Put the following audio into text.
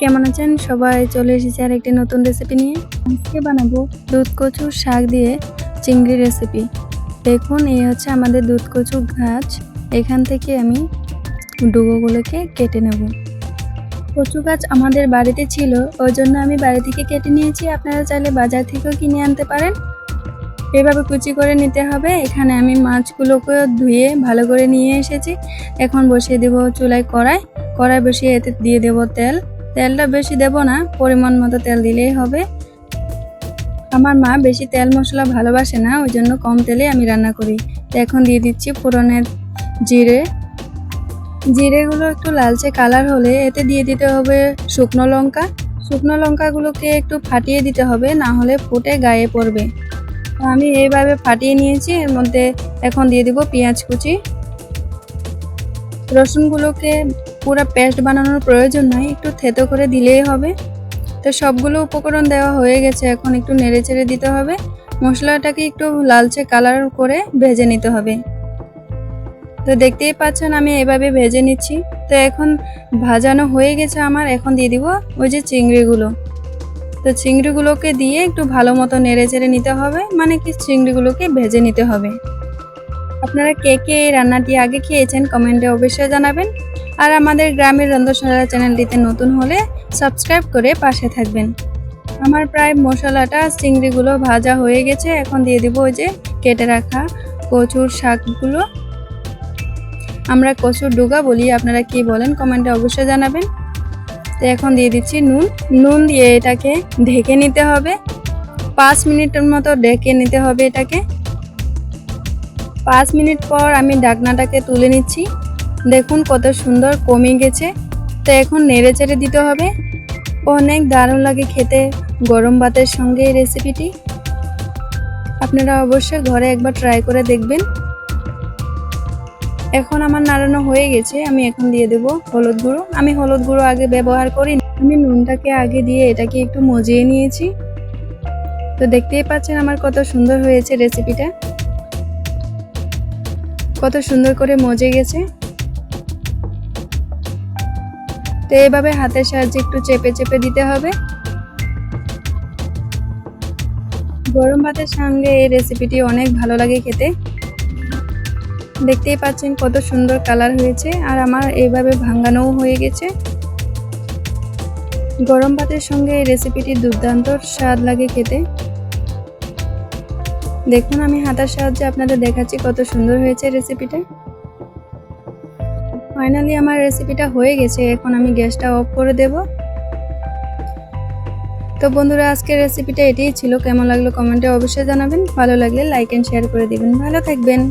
কেমন আছেন সবাই? চলে এসেছি আর একটি নতুন রেসিপি নিয়ে। আজকে বানাবো দুধ কচুর শাক দিয়ে চিংড়ি রেসিপি। দেখুন, এই হচ্ছে আমাদের দুধ কচু গাছ। এখান থেকে আমি ডুবোগুলোকে কেটে নেব। কচু গাছ আমাদের বাড়িতে ছিল, ওই জন্য আমি বাড়ি থেকে কেটে নিয়েছি। আপনারা চাইলে বাজার থেকেও কিনে আনতে পারেন। এভাবে কুচি করে নিতে হবে। এখানে আমি মাছগুলোকে ধুয়ে ভালো করে নিয়ে এসেছি। এখন বসিয়ে দেব চুলায় কড়াই বসিয়ে এতে দিয়ে দেব তেল। তেলটা বেশি দেব না, পরিমাণ মতো তেল দিলেই হবে। আমার মা বেশি তেল মশলা ভালোবাসে না, ওই জন্য কম তেলে আমি রান্না করি। তো এখন দিয়ে দিচ্ছি ফোড়নের জিরেগুলো একটু লালচে কালার হলে এতে দিয়ে দিতে হবে শুকনো লঙ্কাগুলোকে একটু ফাটিয়ে দিতে হবে, না হলে ফুটে গায়ে পড়বে। আমি এইভাবে ফাটিয়ে নিয়েছি। এর মধ্যে এখন দিয়ে দিব পেঁয়াজ কুচি। রসুনগুলোকে পুরো পেস্ট বানানোর প্রয়োজন নয়, একটু থেতো করে দিলেই হবে। তো সবগুলো উপকরণ দেওয়া হয়ে গেছে, এখন একটু নেড়ে চেড়ে দিতে হবে। মশলাটাকে একটু লালচে কালার করে ভেজে নিতে হবে। তো দেখতেই পাচ্ছেন আমি এভাবে ভেজে নিচ্ছি। তো এখন ভাজানো হয়ে গেছে আমার। এখন দিয়ে দিব ওই যে চিংড়িগুলো। তো চিংড়িগুলোকে দিয়ে একটু ভালো মতো নেড়ে চেড়ে নিতে হবে, মানে কি চিংড়িগুলোকে ভেজে নিতে হবে। আপনারা কে কে এই রান্নাটি আগে খেয়েছেন কমেন্টে অবশ্যই জানাবেন। আর আমাদের গ্রামের রন্ধনশালা চ্যানেলটিতে নতুন হলে সাবস্ক্রাইব করে পাশে থাকবেন। আমার প্রায় মশলাটা চিংড়িগুলো ভাজা হয়ে গেছে। এখন দিয়ে দিব ওই যে কেটে রাখা কচুর শাকগুলো। আমরা কচুর ডুগা বলি, আপনারা কি বলেন কমেন্টে অবশ্যই জানাবেন। তো এখন দিয়ে দিচ্ছি নুন দিয়ে এটাকে ঢেকে নিতে হবে। 5 মিনিটের মতো ঢেকে নিতে হবে এটাকে। 5 মিনিট পর আমি ঢাকনাটাকে তুলে নিচ্ছি। দেখুন কত সুন্দর কমে গেছে। তো এখন নেড়ে চেড়ে দিতে হবে। অনেক দারুণ লাগে খেতে গরম ভাতের সঙ্গে এই রেসিপিটি। আপনারা অবশ্যই ঘরে একবার ট্রাই করে দেখবেন। এখন আমার নাড়ানো হয়ে গেছে। আমি এখন দিয়ে দেব হলুদ গুঁড়ো। আমি হলুদ গুঁড়ো আগে ব্যবহার করি, আমি নুনটাকে আগে দিয়ে এটাকে একটু মজিয়ে নিয়েছি। তো দেখতেই পাচ্ছেন আমার কত সুন্দর হয়েছে রেসিপিটা, কত সুন্দর করে মজে গেছে। তো এভাবে হাতের সাহায্যে একটু চেপে চেপে দিতে হবে। গরম ভাতের সঙ্গে এই রেসিপিটি অনেক ভালো লাগে খেতে। দেখতেই পাচ্ছেন কত সুন্দর কালার হয়েছে, আর আমার এইভাবে ভাঙানোও হয়ে গেছে। গরম ভাতের সঙ্গে এই রেসিপিটি দুর্দান্ত স্বাদ লাগে খেতে। দেখুন আমি হাতের সাহায্যে আপনাদের দেখাচ্ছি কত সুন্দর হয়েছে রেসিপিটা। ফাইনালি আমার রেসিপিটা হয়ে গেছে। এখন আমি গ্যাসটা অফ করে দেব। তো বন্ধুরা, আজকের রেসিপিটা এটাই ছিল। কেমন লাগলো কমেন্টে অবশ্যই জানাবেন। ভালো লাগলে লাইক এন্ড শেয়ার করে দিবেন। ভালো থাকবেন।